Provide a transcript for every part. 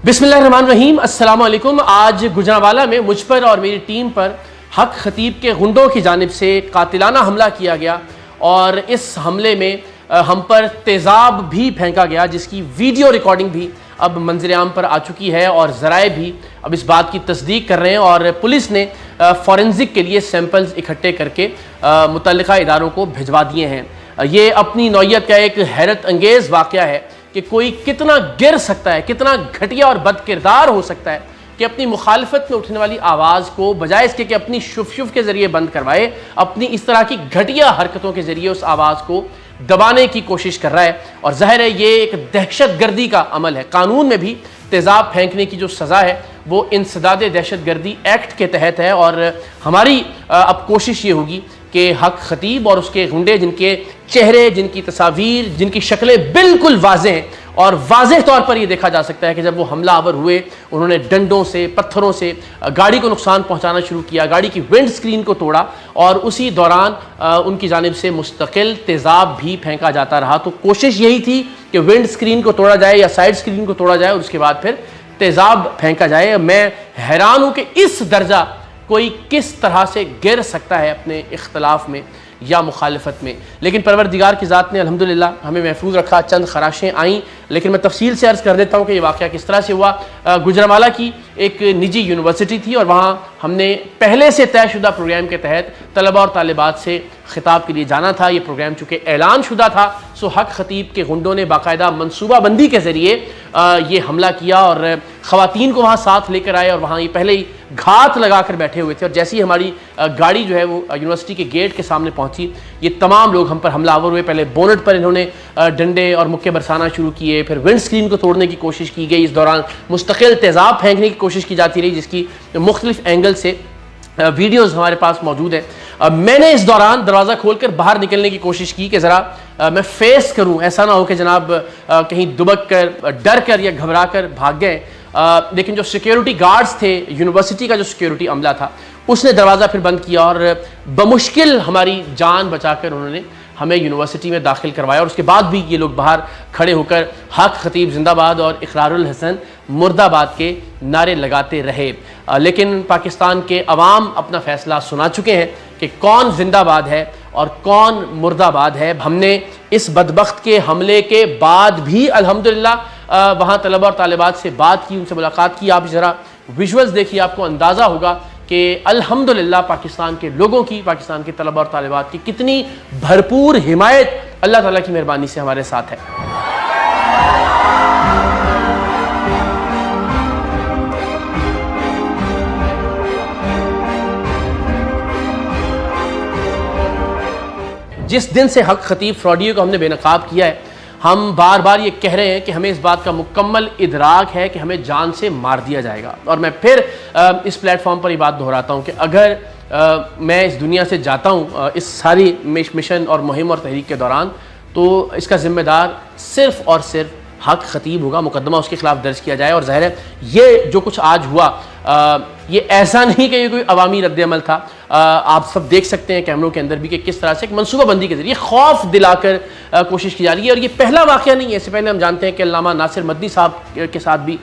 बिस्मिल्लाहिर्रहमानिर्रहीम, अस्सलाम वालेकुम। आज गुजरांवाला में मुझ पर और मेरी टीम पर हक खतीब के गुंडों की जानिब से कातिलाना हमला किया गया और इस हमले में हम पर तेज़ाब भी फेंका गया, जिसकी वीडियो रिकॉर्डिंग भी अब मंज़िर आम पर आ चुकी है और ज़राए भी अब इस बात की तस्दीक कर रहे हैं और पुलिस ने फ़ॉरेंसिक के लिए सैंपल्स इकट्ठे करके मुतल्लिका इदारों को भिजवा दिए हैं। ये अपनी नौइयत का एक हैरत अंगेज़ वाक़या है कि कोई कितना गिर सकता है, कितना घटिया और बदकिरदार हो सकता है कि अपनी मुखालफत में उठने वाली आवाज़ को बजाय इसके कि अपनी शुफ के ज़रिए बंद करवाए, अपनी इस तरह की घटिया हरकतों के ज़रिए उस आवाज़ को दबाने की कोशिश कर रहा है। और ज़ाहिर है ये एक दहशतगर्दी का अमल है। कानून में भी तेज़ाब फेंकने की जो सज़ा है वो इंसदाद दहशतगर्दी एक्ट के तहत है और हमारी अब कोशिश ये होगी कि हक खतीब और उसके गुंडे, जिनके चेहरे, जिनकी तस्वीर, जिनकी शक्लें बिल्कुल वाज़ेह हैं और वाज़ेह तौर पर यह देखा जा सकता है कि जब वो हमलावर हुए उन्होंने डंडों से, पत्थरों से गाड़ी को नुकसान पहुंचाना शुरू किया, गाड़ी की विंड स्क्रीन को तोड़ा और उसी दौरान उनकी जानिब से मुस्तकिल तेज़ाब भी फेंका जाता रहा। तो कोशिश यही थी कि विंड स्क्रीन को तोड़ा जाए या साइड स्क्रीन को तोड़ा जाए और उसके बाद फिर तेज़ाब फेंका जाए। मैं हैरान हूँ कि इस दर्जा कोई किस तरह से गिर सकता है अपने इख्तलाफ में या मुखालफत में। लेकिन परवरदिगार की ज़ात ने अल्हम्दुलिल्लाह हमें महफूज रखा। चंद खराशें आईं, लेकिन मैं तफसील से अर्ज़ कर देता हूँ कि ये वाक़या किस तरह से हुआ। गुजरांवाला की एक निजी यूनिवर्सिटी थी और वहाँ हमने पहले से तयशुदा प्रोग्राम के तहत तलबा और तालिबात से खिताब के लिए जाना था। ये प्रोग्राम चूँकि ऐलान शुदा था, सो हक खतीब के गुंडों ने बाकायदा मनसूबाबंदी के ज़रिए ये हमला किया और ख़वातीन को वहाँ साथ लेकर आए और वहाँ ये पहले ही घात लगा कर बैठे हुए थे। और जैसे ही हमारी गाड़ी जो है वो यूनिवर्सिटी के गेट के सामने पहुँची, ये तमाम लोग हम पर हमलावर हुए। पहले बोनट पर इन्होंने डंडे और मुक्के बरसाना शुरू किए, फिर विंड स्क्रीन को तोड़ने की कोशिश की गई। इस दौरान मुस्तकिल तेज़ाब फेंकने की कोशिश की जाती रही, जिसकी मुख्तलिफ एंगल से वीडियोज़ हमारे पास मौजूद है। मैंने इस दौरान दरवाज़ा खोलकर बाहर निकलने की कोशिश की कि ज़रा मैं फेस करूं, ऐसा ना हो कि जनाब कहीं दुबक कर, डर कर या घबरा कर भाग गए। लेकिन जो सिक्योरिटी गार्ड्स थे, यूनिवर्सिटी का जो सिक्योरिटी अमला था, उसने दरवाज़ा फिर बंद किया और बमुश्किल हमारी जान बचाकर उन्होंने हमें यूनिवर्सिटी में दाखिल करवाया। और उसके बाद भी ये लोग बाहर खड़े होकर हक खतीब जिंदाबाद और इकरारुल हसन मुर्दाबाद के नारे लगाते रहे। लेकिन पाकिस्तान के अवाम अपना फ़ैसला सुना चुके हैं कि कौन जिंदाबाद है और कौन मुर्दाबाद है। हमने इस बदबख्त के हमले के बाद भी अल्हम्दुलिल्लाह वहाँ तलबा और तालिबात से बात की, उनसे मुलाकात की। आप ज़रा विजुअल्स देखिए, आपको अंदाज़ा होगा कि अल्हम्दुलिल्लाह पाकिस्तान के लोगों की, पाकिस्तान के तलबा और तालिबात की कितनी भरपूर हिमायत अल्लाह ताला की मेहरबानी से हमारे साथ है। जिस दिन से हक खतीब फ्रॉडियो को हमने बेनकाब किया है, हम बार बार ये कह रहे हैं कि हमें इस बात का मुकम्मल इदराक है कि हमें जान से मार दिया जाएगा। और मैं फिर इस प्लेटफॉर्म पर ये बात दोहराता हूँ कि अगर मैं इस दुनिया से जाता हूँ इस सारी मिशन और मुहिम और तहरीक के दौरान, तो इसका ज़िम्मेदार सिर्फ़ और सिर्फ हक खतीब होगा। मुकदमा उसके खिलाफ दर्ज किया जाए। और ज़ाहिर है ये जो कुछ आज हुआ, ये ऐसा नहीं कि ये कोई अवामी रद्द-ए-अमल था। आप सब देख सकते हैं कैमरों के अंदर भी कि किस तरह से एक मनसूबाबंदी के जरिए खौफ दिलाकर कोशिश की जा रही है। और ये पहला वाक़या नहीं है। इससे पहले हम जानते हैं कि अल्लामा नासिर मदनी साहब के साथ भी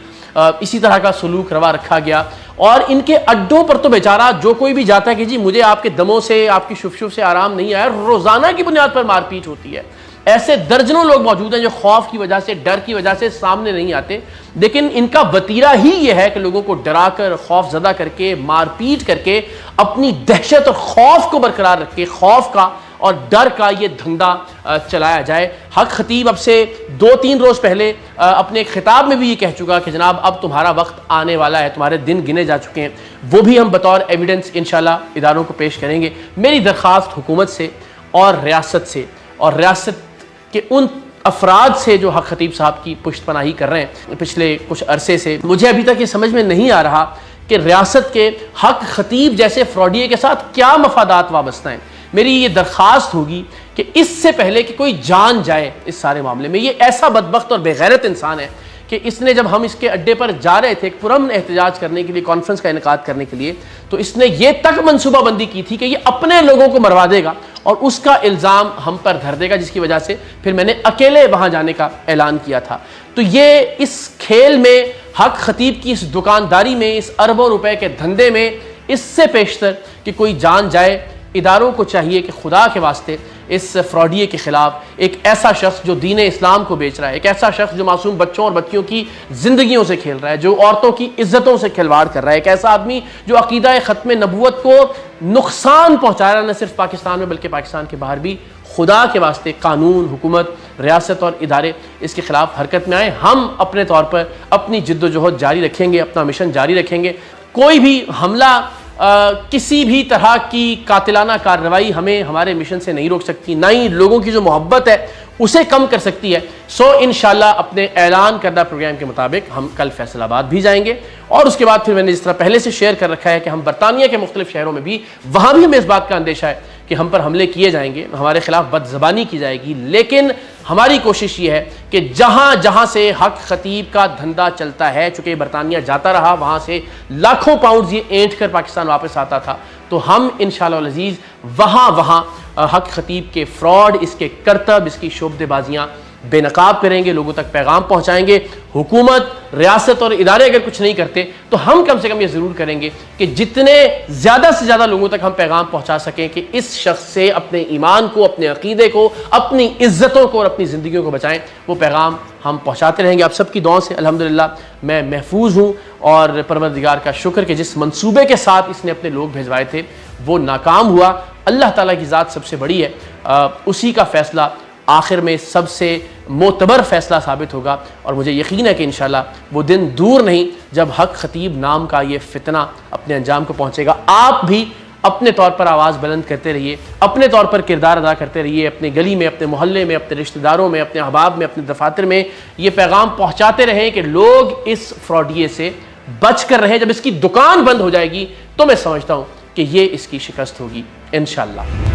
इसी तरह का सलूक रवा रखा गया। और इनके अड्डों पर तो बेचारा जो कोई भी जाता है कि जी मुझे आपके दमों से, आपकी शुफ से आराम नहीं आया, रोज़ाना की बुनियाद पर मारपीट होती है। ऐसे दर्जनों लोग मौजूद हैं जो खौफ की वजह से, डर की वजह से सामने नहीं आते। लेकिन इनका वतीरा ही ये है कि लोगों को डरा कर, खौफ ज़दा करके, मारपीट करके अपनी दहशत और खौफ को बरकरार रख के, खौफ का और डर का ये धंधा चलाया जाए। हक खतीब अब से 2-3 रोज़ पहले अपने खिताब में भी ये कह चुका कि जनाब अब तुम्हारा वक्त आने वाला है, तुम्हारे दिन गिने जा चुके हैं। वो भी हम बतौर एविडेंस इंशाल्लाह इदारों को पेश करेंगे। मेरी दरख्वास्त हुकूमत से और रियासत से और रियासत कि उन अफराद से जो हक खतीब साहब की पुश्तपनाही कर रहे हैं पिछले कुछ अरसे से, मुझे अभी तक ये समझ में नहीं आ रहा कि रियासत के हक खतीब जैसे फ्रॉडिये के साथ क्या मफादात वाबस्ता हैं। मेरी ये दरख्वास्त होगी कि इससे पहले कि कोई जान जाए इस सारे मामले में, ये ऐसा बदबख्त और बेगैरत इंसान है कि इसने, जब हम इसके अड्डे पर जा रहे थे पुरअमन एहतजाज करने के लिए, कॉन्फ्रेंस का इनेकाद करने के लिए, तो इसने ये तक मनसूबाबंदी की थी कि ये अपने लोगों को मरवा देगा और उसका इल्ज़ाम हम पर धर देगा, जिसकी वजह से फिर मैंने अकेले वहाँ जाने का ऐलान किया था। तो ये इस खेल में, हक खतीब की इस दुकानदारी में, इस अरबों रुपए के धंधे में, इससे पेशतर कि कोई जान जाए, इदारों को चाहिए कि खुदा के वास्ते इस फ्रॉडिये के खिलाफ एक ऐसा शख्स जो दीन इस्लाम को बेच रहा है, एक ऐसा शख्स जो मासूम बच्चों और बच्चियों की ज़िंदगियों से खेल रहा है, जो औरतों की इज्जतों से खिलवाड़ कर रहा है, एक ऐसा आदमी जो अकीदा ख़त्म नबूवत को नुकसान पहुँचा रहा है, न सिर्फ पाकिस्तान में बल्कि पाकिस्तान के बाहर भी। खुदा के वास्ते कानून, हुकूमत, रियासत और इदारे इसके खिलाफ हरकत में आए। हम अपने तौर पर अपनी जिद्दोजहद जारी रखेंगे, अपना मिशन जारी रखेंगे। कोई भी हमला, किसी भी तरह की कातिलाना कार्रवाई हमें हमारे मिशन से नहीं रोक सकती, ना ही लोगों की जो मोहब्बत है उसे कम कर सकती है। सो इंशाल्लाह अपने ऐलान करदा प्रोग्राम के मुताबिक हम कल फैसलाबाद भी जाएंगे, और उसके बाद फिर मैंने जिस तरह पहले से शेयर कर रखा है कि हम बरतानिया के मुख्तलिफ शहरों में भी, वहाँ भी हमें इस बात का अंदेशा है कि हम पर हमले किए जाएंगे, हमारे खिलाफ बदज़बानी की जाएगी। लेकिन हमारी कोशिश ये है कि जहाँ जहाँ से हक खतीब का धंधा चलता है, चूँकि बरतानिया जाता रहा, वहाँ से लाखों पाउंड ये ऐंठ कर पाकिस्तान वापस आता था, तो हम इंशाअल्लाह अज़ीज़ वहाँ हक खतीब के फ्रॉड, इसके करतब, इसकी शोबदेबाजियाँ बेनकाब करेंगे, लोगों तक पैगाम पहुँचाएंगे। हुकूमत, रियासत और इदारे अगर कुछ नहीं करते तो हम कम से कम ये ज़रूर करेंगे कि जितने ज़्यादा से ज़्यादा लोगों तक हम पैगाम पहुँचा सकें कि इस शख्स से अपने ईमान को, अपने अकीदे को, अपनी इज़्ज़तों को और अपनी ज़िंदगियों को बचाएँ, वो पैगाम हम पहुँचाते रहेंगे। आप सबकी दुआओं से अल्हम्दुलिल्लाह मैं महफूज हूँ, और परवरदिगार का शुक्र कि जिस मंसूबे के साथ इसने अपने लोग भिजवाए थे वो नाकाम हुआ। अल्लाह ताला की ज़ात सबसे बड़ी है, उसी का फ़ैसला आखिर में सबसे मोतबर फ़ैसला साबित होगा। और मुझे यकीन है कि इंशाल्लाह वो दिन दूर नहीं जब हक खतीब नाम का ये फितना अपने अंजाम को पहुँचेगा। आप भी अपने तौर पर आवाज़ बुलंद करते रहिए, अपने तौर पर किरदार अदा करते रहिए, अपने गली में, अपने मोहल्ले में, अपने रिश्तेदारों में, अपने अहबाब में, अपने दफातर में ये पैगाम पहुँचाते रहें कि लोग इस फ्रॉडिये से बच कर रहें। जब इसकी दुकान बंद हो जाएगी तो मैं समझता हूँ कि ये इसकी शिकस्त होगी इंशाअल्लाह।